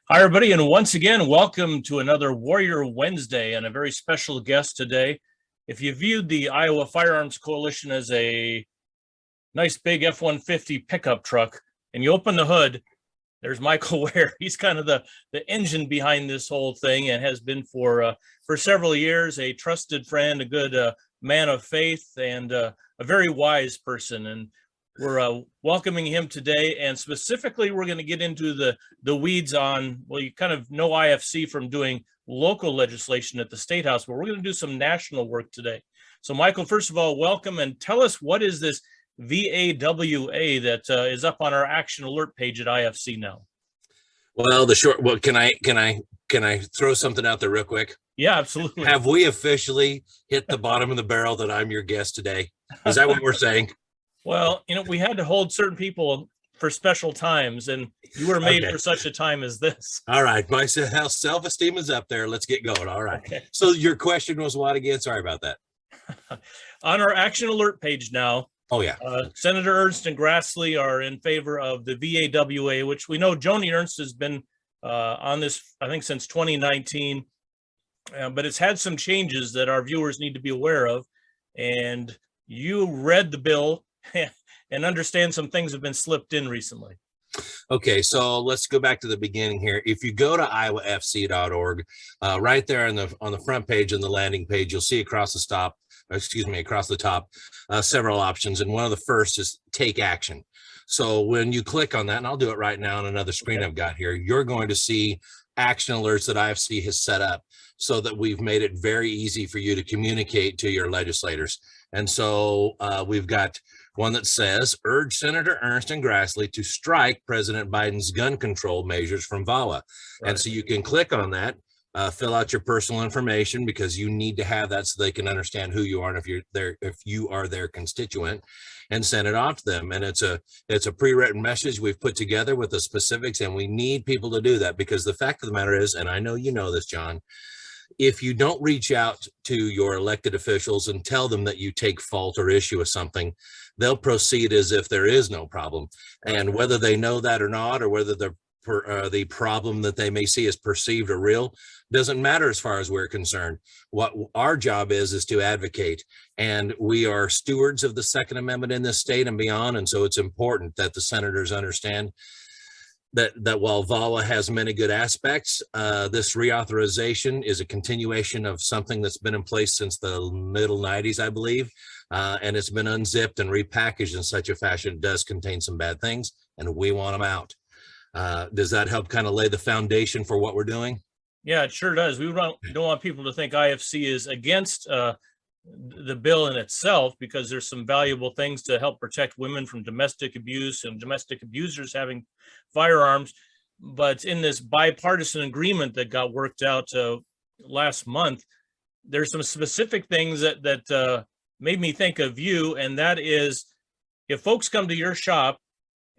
Hi, everybody, and once again, welcome to another Warrior Wednesday and a very special guest today. If you viewed the Iowa Firearms Coalition as a nice big F-150 pickup truck, and you open the hood, there's Michael Ware. He's kind of the engine behind this whole thing and has been for several years, a trusted friend, a good man of faith, and a very wise person. And we're welcoming him today, and specifically we're going to get into the weeds on, well, you kind of know IFC from doing local legislation at the State House, but we're going to do some national work today. So Michael, first of all, welcome, and tell us, what is this VAWA that is up on our action alert page at IFC now? Well, can I throw something out there real quick? Yeah, absolutely. Have we officially hit the bottom of the barrel that I'm your guest today? Is that what we're saying? Well, we had to hold certain people for special times, and you were made for such a time as this. All right. My self-esteem is up there. Let's get going. All right. Okay. So your question was what again? Sorry about that. On our action alert page now. Oh, yeah. Senator Ernst and Grassley are in favor of the VAWA, which we know Joni Ernst has been on this, I think, since 2019. But it's had some changes that our viewers need to be aware of. And you read the bill and understand some things have been slipped in recently. Okay, so let's go back to the beginning here. If you go to iowafc.org, right there on the front page and the landing page, you'll see across the top, several options. And one of the first is take action. So when you click on that, and I'll do it right now on another screen I've got here, you're going to see action alerts that IFC has set up so that we've made it very easy for you to communicate to your legislators. And so we've got one that says, urge Senator Ernst and Grassley to strike President Biden's gun control measures from VAWA. Right. And so you can click on that, fill out your personal information, because you need to have that so they can understand who you are and if you are their constituent, and send it off to them. And it's a pre-written message we've put together with the specifics, and we need people to do that, because the fact of the matter is, and I know you know this, John, if you don't reach out to your elected officials and tell them that you take fault or issue with something, they'll proceed as if there is no problem. And whether they know that or not, or whether the problem that they may see is perceived or real, doesn't matter as far as we're concerned. What our job is to advocate, and we are stewards of the Second Amendment in this state and beyond. And so it's important that the senators understand that while VAWA has many good aspects, this reauthorization is a continuation of something that's been in place since the middle 90s, I believe, and it's been unzipped and repackaged in such a fashion it does contain some bad things, and we want them out. Does that help kind of lay the foundation for what we're doing? Yeah, it sure does. We don't want people to think IFC is against the bill in itself, because there's some valuable things to help protect women from domestic abuse and domestic abusers having firearms. But in this bipartisan agreement that got worked out last month, there's some specific things that made me think of you, and that is, if folks come to your shop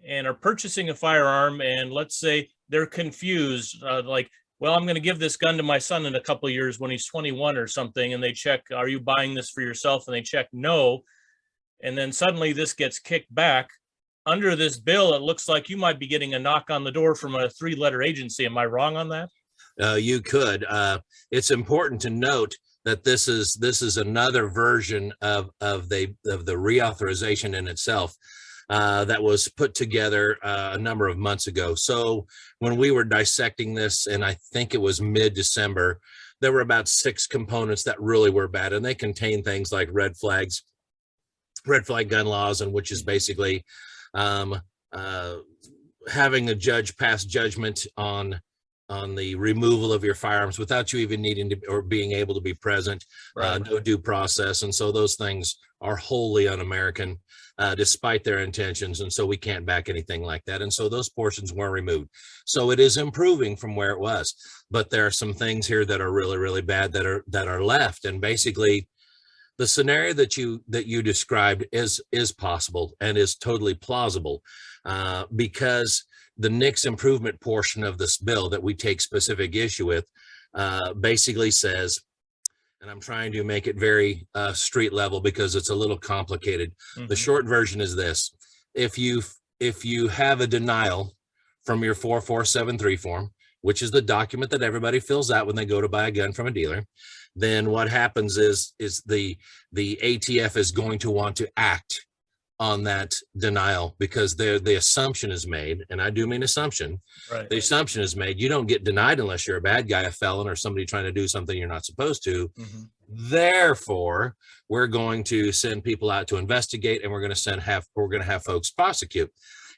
and are purchasing a firearm, and let's say they're confused, like, well, I'm going to give this gun to my son in a couple of years when he's 21 or something, and they check, are you buying this for yourself? And they check no. And then suddenly this gets kicked back. Under this bill, it looks like you might be getting a knock on the door from a 3-letter agency. Am I wrong on that? You could. It's important to note that this is another version of the reauthorization in itself. That was put together a number of months ago. So when we were dissecting this, and I think it was mid-December, there were about 6 components that really were bad, and they contain things like red flag gun laws, and which is basically having a judge pass judgment on the removal of your firearms without you even needing to or being able to be present, right. No due process. And so those things are wholly un-American, despite their intentions. And so we can't back anything like that. And so those portions were removed. So it is improving from where it was, but there are some things here that are really, really bad that are left. And basically the scenario that you described is possible and is totally plausible, because the NICS improvement portion of this bill that we take specific issue with basically says, and I'm trying to make it very street level because it's a little complicated. Mm-hmm. The short version is this: if you have a denial from your 4473 form, which is the document that everybody fills out when they go to buy a gun from a dealer, then what happens is the ATF is going to want to act on that denial, because the assumption is made, and I do mean assumption. Right. The assumption is made, you don't get denied unless you're a bad guy, a felon, or somebody trying to do something you're not supposed to. Mm-hmm. Therefore, we're going to send people out to investigate, and we're going to have folks prosecute.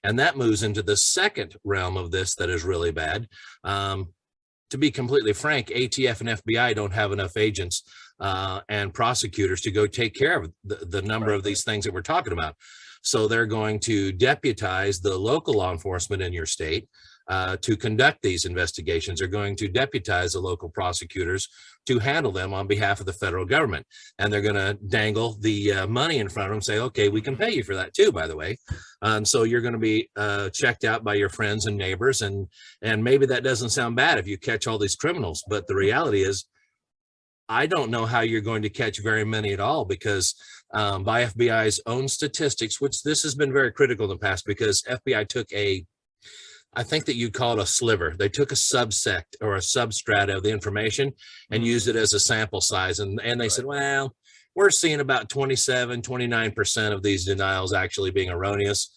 And that moves into the second realm of this that is really bad. To be completely frank, ATF and FBI don't have enough agents and prosecutors to go take care of the number of these things that we're talking about. So they're going to deputize the local law enforcement in your state to conduct these investigations. They're going to deputize the local prosecutors to handle them on behalf of the federal government. And they're going to dangle the money in front of them, say, okay, we can pay you for that too, by the way. And so you're going to be checked out by your friends and neighbors. And maybe that doesn't sound bad if you catch all these criminals, but the reality is, I don't know how you're going to catch very many at all, because by FBI's own statistics, which this has been very critical in the past, because FBI took I think that you'd call it a sliver. They took a subsect or a substrata of the information and used it as a sample size. And they said, well, we're seeing about 29% of these denials actually being erroneous.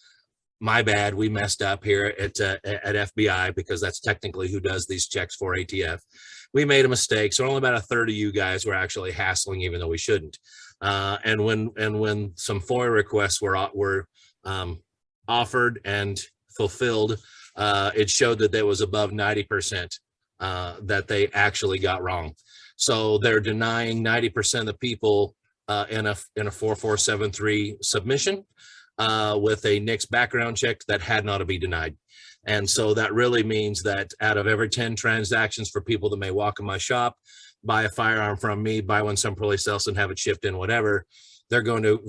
My bad, we messed up here at FBI, because that's technically who does these checks for ATF. We made a mistake. So only about a third of you guys were actually hassling, even though we shouldn't. And when some FOIA requests were offered and fulfilled, it showed that there was above 90% that they actually got wrong. So they're denying 90% of the people in a 4473 submission with a NICS background check that had not to be denied. And so that really means that out of every 10 transactions for people that may walk in my shop, buy a firearm from me, buy one someplace else and have it shipped in, whatever, they're going to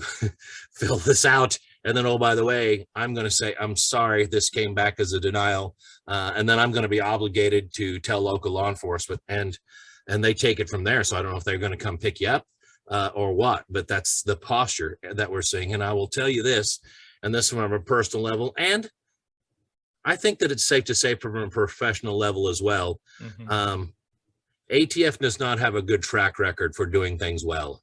fill this out. And then, oh, by the way, I'm going to say, I'm sorry, this came back as a denial. And then I'm going to be obligated to tell local law enforcement, and they take it from there. So I don't know if they're going to come pick you up or what, but that's the posture that we're seeing. And I will tell you this, and this from a personal level, and I think that it's safe to say from a professional level as well. Mm-hmm. ATF does not have a good track record for doing things well.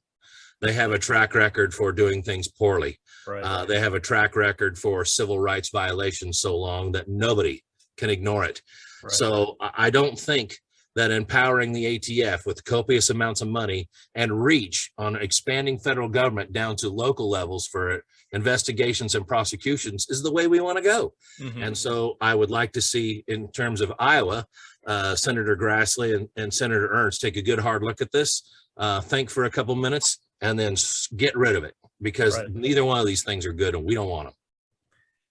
They have a track record for doing things poorly. Right. They have a track record for civil rights violations so long that nobody can ignore it. Right. So I don't think that empowering the ATF with copious amounts of money and reach on expanding federal government down to local levels for investigations and prosecutions is the way we want to go. Mm-hmm. And so I would like to see, in terms of Iowa, Senator Grassley and Senator Ernst take a good hard look at this, think for a couple minutes, and then get rid of it, because neither one of these things are good and we don't want them.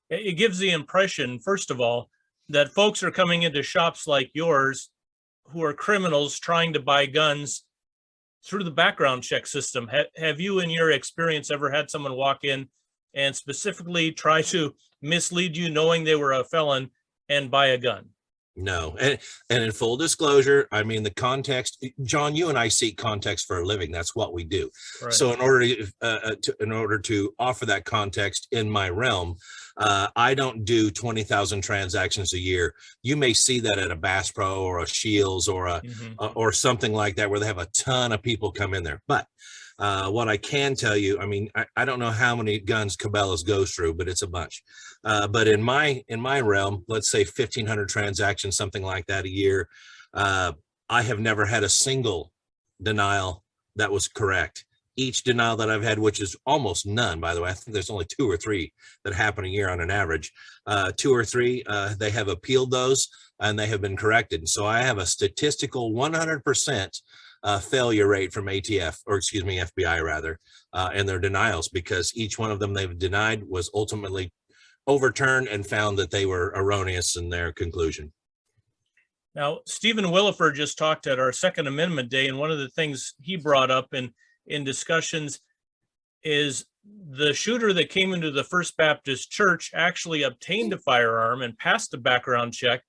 It gives the impression, first of all, that folks are coming into shops like yours who are criminals trying to buy guns through the background check system. Have you, in your experience, ever had someone walk in and specifically try to mislead you, knowing they were a felon, and buy a gun? No. And in full disclosure, I mean, the context, John, you and I seek context for a living. That's what we do. Right. So in order to offer that context in my realm, I don't do 20,000 transactions a year. You may see that at a Bass Pro or a Shields or or something like that, where they have a ton of people come in there. But what I can tell you, I mean, I don't know how many guns Cabela's goes through, but it's a bunch. But in my realm, let's say 1,500 transactions, something like that a year. I have never had a single denial that was correct. Each denial that I've had, which is almost none, by the way, I think there's only 2 or 3 that happen a year on an average. 2 or 3, they have appealed those and they have been corrected. So I have a statistical 100% failure rate from ATF, or excuse me, FBI rather, and their denials, because each one of them they've denied was ultimately overturned and found that they were erroneous in their conclusion. Now, Stephen Williford just talked at our Second Amendment Day, and one of the things he brought up in discussions is the shooter that came into the First Baptist Church actually obtained a firearm and passed a background check.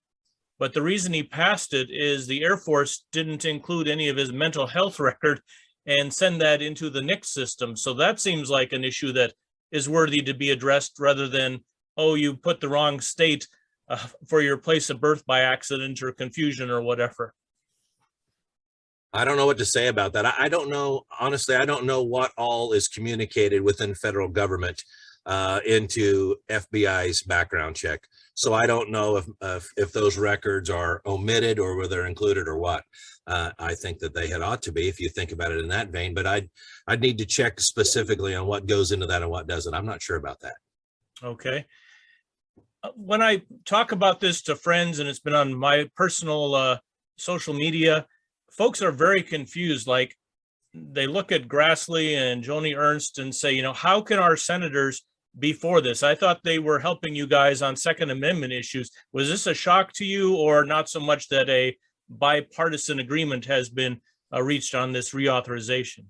But the reason he passed it is the Air Force didn't include any of his mental health record and send that into the NICS system. So that seems like an issue that is worthy to be addressed, rather than, oh, you put the wrong state for your place of birth by accident or confusion or whatever. I don't know what to say about that. I don't know, honestly, I don't know what all is communicated within federal government into FBI's background check. So I don't know if those records are omitted or whether they're included or what. I think that they had ought to be, if you think about it in that vein, but I'd need to check specifically on what goes into that and what doesn't. I'm not sure about that. Okay. When I talk about this to friends, and it's been on my personal social media, folks are very confused. Like, they look at Grassley and Joni Ernst and say, how can our senators be for this? I thought they were helping you guys on Second Amendment issues. Was this a shock to you, or not so much that a bipartisan agreement has been reached on this reauthorization?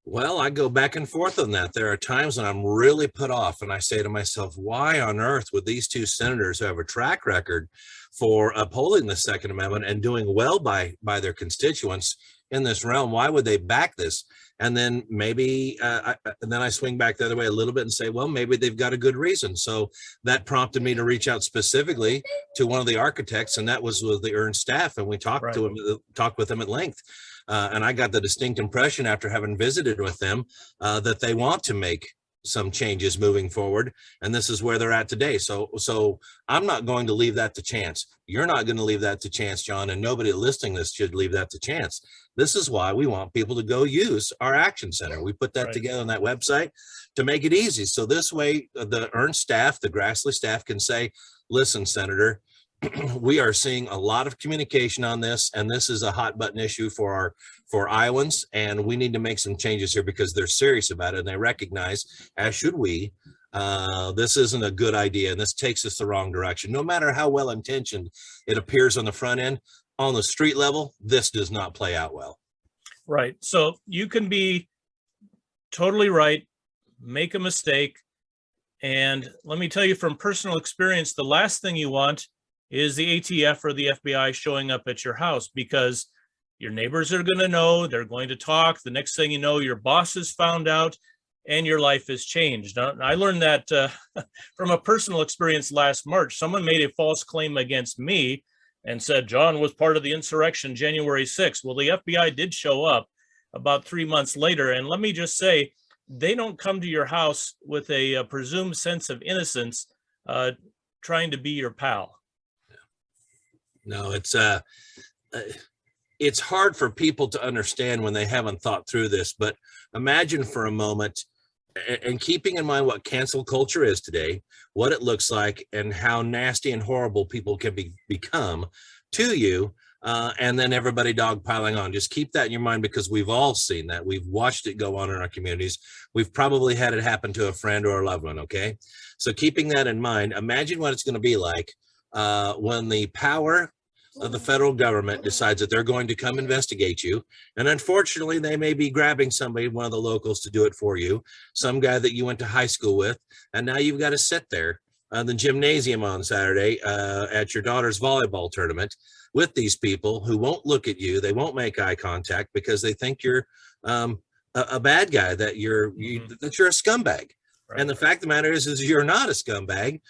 Well, I go back and forth on that. There are times when I'm really put off and I say to myself, why on earth would these two senators who have a track record for upholding the Second Amendment and doing well by their constituents in this realm, why would they back this? And then maybe, and then I swing back the other way a little bit and say, well, maybe they've got a good reason. So that prompted me to reach out specifically to one of the architects, and that was with the Ernst staff. And we talked to him, talked with him at length. And I got the distinct impression after having visited with them that they want to make some changes moving forward, and this is where they're at today. So I'm not going to leave that to chance. You're not going to leave that to chance, John, and nobody listening to this should leave that to chance. This is why we want people to go use our action center. We put that together on that website to make it easy. So this way the Ernst staff, the Grassley staff can say, listen, Senator, we are seeing a lot of communication on this, and this is a hot button issue for Iowans, and we need to make some changes here because they're serious about it, and they recognize, as should we, this isn't a good idea, and this takes us the wrong direction. No matter how well intentioned it appears on the front end, on the street level, this does not play out well. Right. So you can be totally right, make a mistake, and let me tell you from personal experience, the last thing you want is the ATF or the FBI showing up at your house, because your neighbors are going to know, they're going to talk. The next thing you know, your boss has found out and your life has changed. Now, I learned that from a personal experience last March. Someone made a false claim against me and said John was part of the insurrection January 6th. Well, the FBI did show up about 3 months later. And let me just say, they don't come to your house with a presumed sense of innocence trying to be your pal. No, it's hard for people to understand when they haven't thought through this, but imagine for a moment, and keeping in mind what cancel culture is today, what it looks like, and how nasty and horrible people can become to you, and then everybody dogpiling on. Just keep that in your mind, because we've all seen that. We've watched it go on in our communities. We've probably had it happen to a friend or a loved one, okay? So keeping that in mind, imagine what it's going to be like when the power of the federal government decides that they're going to come investigate you. And unfortunately, they may be grabbing somebody, one of the locals, to do it for you, some guy that you went to high school with. And now you've got to sit there in the gymnasium on Saturday at your daughter's volleyball tournament with these people who won't look at you. They won't make eye contact because they think you're a bad guy, that you're that you're a scumbag. Right. And the fact of the matter is you're not a scumbag.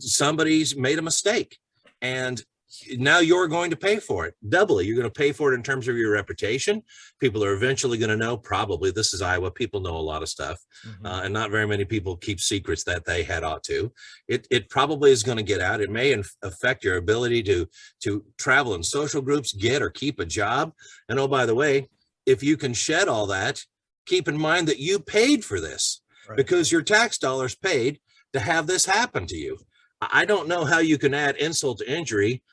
Somebody's made a mistake, and now you're going to pay for it doubly. You're going to pay for it in terms of your reputation. People are eventually going to know, probably, this is Iowa. People know a lot of stuff, and not very many people keep secrets that they had ought to. It probably is going to get out. It may affect your ability to travel in social groups, get or keep a job. And oh, by the way, if you can shed all that, keep in mind that you paid for this, because your tax dollars paid to have this happen to you. I don't know how you can add insult to injury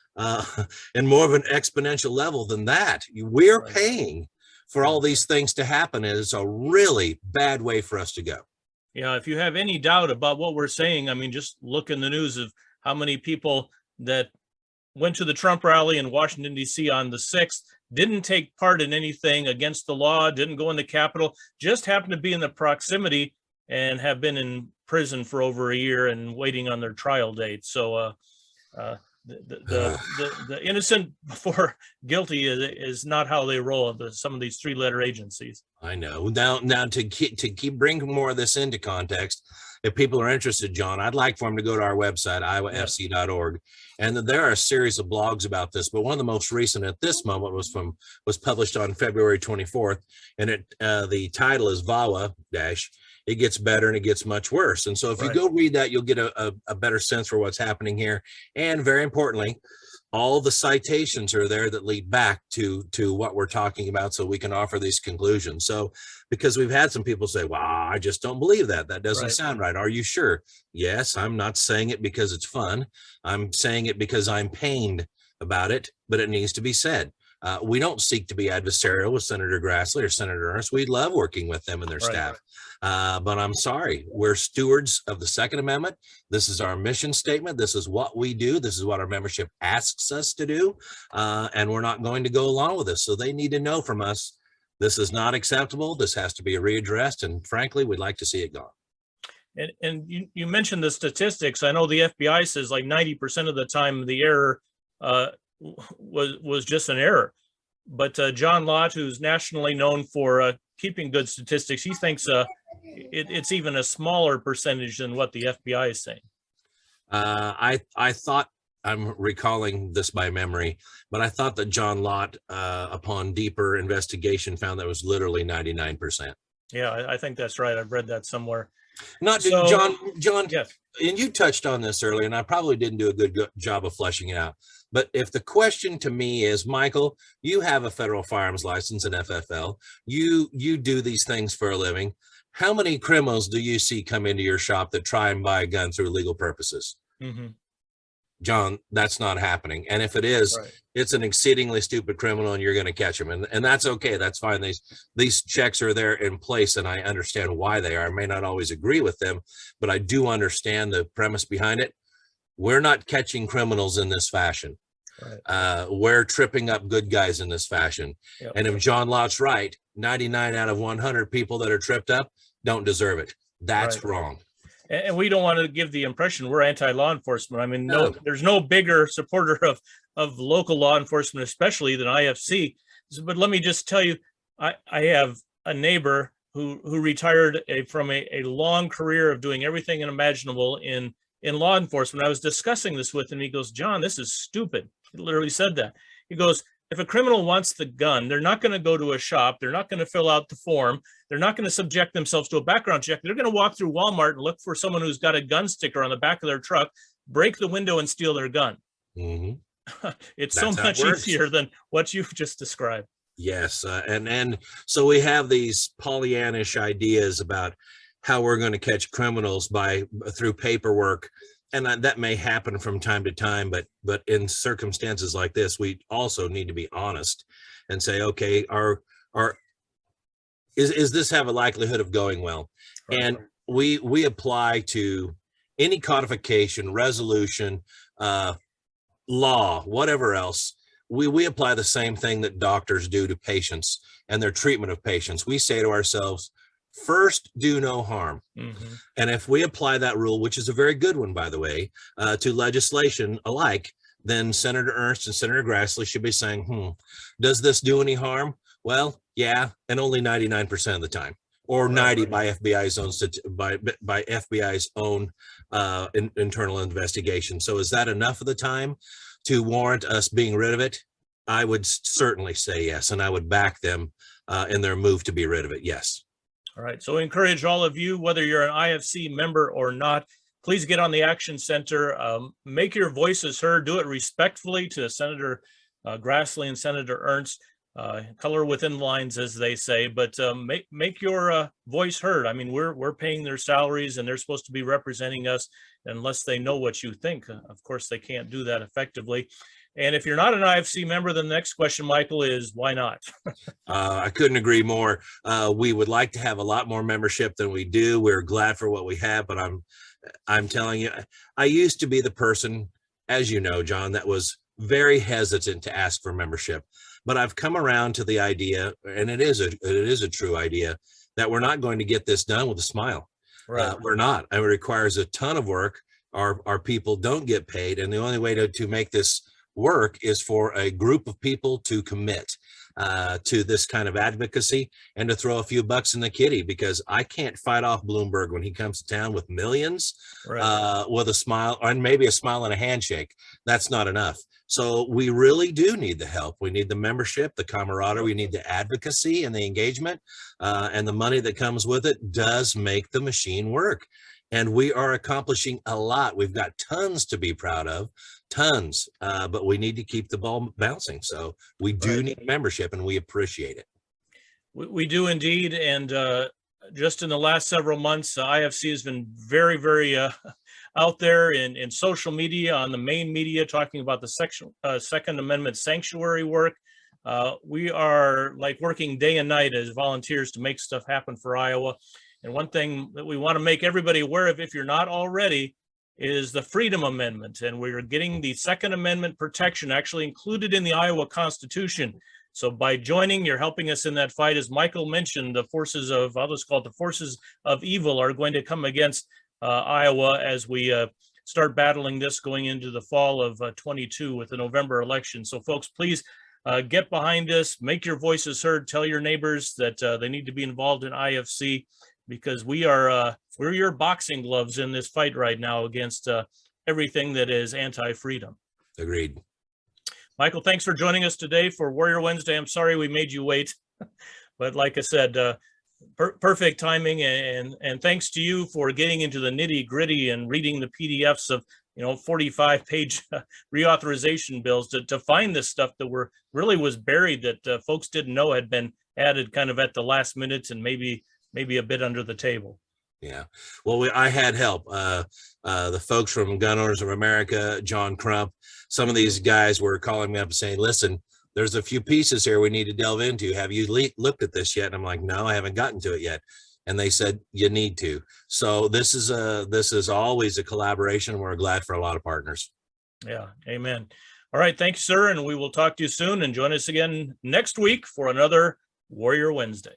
and more of an exponential level than that. We're paying for all these things to happen, and it's a really bad way for us to go. Yeah, if you have any doubt about what we're saying, I mean, just look in the news of how many people that went to the Trump rally in Washington, D.C. on the 6th, didn't take part in anything against the law, didn't go in the Capitol, just happened to be in the proximity and have been in prison for over a year and waiting on their trial date. So The innocent before guilty is not how they roll at some of these three-letter agencies. I know. Now to keep bringing more of this into context, if people are interested, John, I'd like for them to go to our website, iowafc.org, and there are a series of blogs about this. But one of the most recent at this moment was published on February 24th, and the title is VAWA dash. It gets better and it gets much worse. And so if you go read that, you'll get a better sense for what's happening here. And very importantly, all the citations are there that lead back to what we're talking about, so we can offer these conclusions. So because we've had some people say, wow, I just don't believe that. That doesn't sound right. Are you sure? Yes, I'm not saying it because it's fun. I'm saying it because I'm pained about it, but it needs to be said. We don't seek to be adversarial with Senator Grassley or Senator Ernst. We love working with them and their staff. But I'm sorry, we're stewards of the Second Amendment. This is our mission statement. This is what we do. This is what our membership asks us to do. And we're not going to go along with this. So they need to know from us, this is not acceptable. This has to be readdressed. And frankly, we'd like to see it gone. And you mentioned the statistics. I know the FBI says like 90% of the time the error was just an error. But John Lott, who's nationally known for keeping good statistics, he thinks it's even a smaller percentage than what the FBI is saying. I thought, I'm recalling this by memory, but I thought that John Lott, upon deeper investigation, found that was literally 99%. Yeah, I think that's right. I've read that somewhere. Not so, John, yes. And you touched on this earlier, and I probably didn't do a good job of fleshing it out. But if the question to me is, Michael, you have a federal firearms license and FFL, you do these things for a living. How many criminals do you see come into your shop that try and buy a gun through legal purposes? Mm-hmm. John, that's not happening. And if it is, it's an exceedingly stupid criminal and you're going to catch him. And that's okay. That's fine. These checks are there in place and I understand why they are. I may not always agree with them, but I do understand the premise behind it. We're not catching criminals in this fashion. We're tripping up good guys in this fashion. Yep. And if John Lott's right, 99 out of 100 people that are tripped up don't deserve it. That's wrong. And we don't want to give the impression we're anti-law enforcement. I mean, there's no bigger supporter of local law enforcement, especially than IFC. But let me just tell you, I have a neighbor who retired from a long career of doing everything imaginable in law enforcement. I was discussing this with him. He goes, John, this is stupid. He literally said that. He goes, if a criminal wants the gun, they're not going to go to a shop. They're not going to fill out the form. They're not going to subject themselves to a background check. They're going to walk through Walmart and look for someone who's got a gun sticker on the back of their truck, break the window and steal their gun. Mm-hmm. It's so much easier than what you've just described. Yes. And so we have these Pollyannish ideas about how we're going to catch criminals through paperwork. And that may happen from time to time, but in circumstances like this, we also need to be honest and say, okay, is this have a likelihood of going well? And we apply to any codification, resolution, law, whatever else. We apply the same thing that doctors do to patients and their treatment of patients. We say to ourselves, first, do no harm. Mm-hmm. And if we apply that rule, which is a very good one, by the way, to legislation alike, then Senator Ernst and Senator Grassley should be saying, does this do any harm? Well, yeah, and only 99% of the time, or 90 by FBI's own by FBI's own internal investigation. So is that enough of the time to warrant us being rid of it? I would certainly say yes, and I would back them in their move to be rid of it. Yes. All right. So encourage all of you, whether you're an IFC member or not, please get on the Action Center. Make your voices heard. Do it respectfully to Senator Grassley and Senator Ernst. Color within lines, as they say, but make your voice heard. I mean, we're paying their salaries and they're supposed to be representing us unless they know what you think. Of course, they can't do that effectively. And if you're not an IFC member, then the next question, Michael, is why not? I couldn't agree more. We would like to have a lot more membership than we do. We're glad for what we have, but I'm telling you, I used to be the person, as you know, John, that was very hesitant to ask for membership. But I've come around to the idea, and it is a true idea, that we're not going to get this done with a smile. Right. We're not. It requires a ton of work. our people don't get paid. And the only way to make this work is for a group of people to commit to this kind of advocacy and to throw a few bucks in the kitty, because I can't fight off Bloomberg when he comes to town with millions, with a smile, and maybe a smile and a handshake. That's not enough. So we really do need the help. We need the membership, the camaraderie, we need the advocacy and the engagement, and the money that comes with it does make the machine work. And we are accomplishing a lot. We've got tons to be proud of, tons, but we need to keep the ball bouncing. So we do need membership, and we appreciate it. We do indeed. And just in the last several months, IFC has been very, very out there in social media, on the main media, talking about the Second Amendment sanctuary work. We are like working day and night as volunteers to make stuff happen for Iowa. And one thing that we want to make everybody aware of, if you're not already, is the Freedom Amendment. And we're getting the Second Amendment protection actually included in the Iowa Constitution. So by joining, you're helping us in that fight. As Michael mentioned, the forces of, I'll just call it the forces of evil, are going to come against Iowa as we start battling this going into the fall of 22 with the November election. So folks, please get behind this, make your voices heard, tell your neighbors that they need to be involved in IFC, because we're your boxing gloves in this fight right now against everything that is anti-freedom. Agreed. Michael, thanks for joining us today for Warrior Wednesday. I'm sorry we made you wait, but like I said, perfect timing, and thanks to you for getting into the nitty-gritty and reading the PDFs of 45-page reauthorization bills to find this stuff that really was buried, that folks didn't know had been added kind of at the last minute and maybe a bit under the table. Yeah, well, I had help. The folks from Gun Owners of America, John Crump, some of these guys were calling me up and saying, listen, there's a few pieces here we need to delve into. Have you looked at this yet? And I'm like, no, I haven't gotten to it yet. And they said, you need to. So this is always a collaboration. We're glad for a lot of partners. Yeah, amen. All right, thanks, sir. And we will talk to you soon, and join us again next week for another Warrior Wednesday.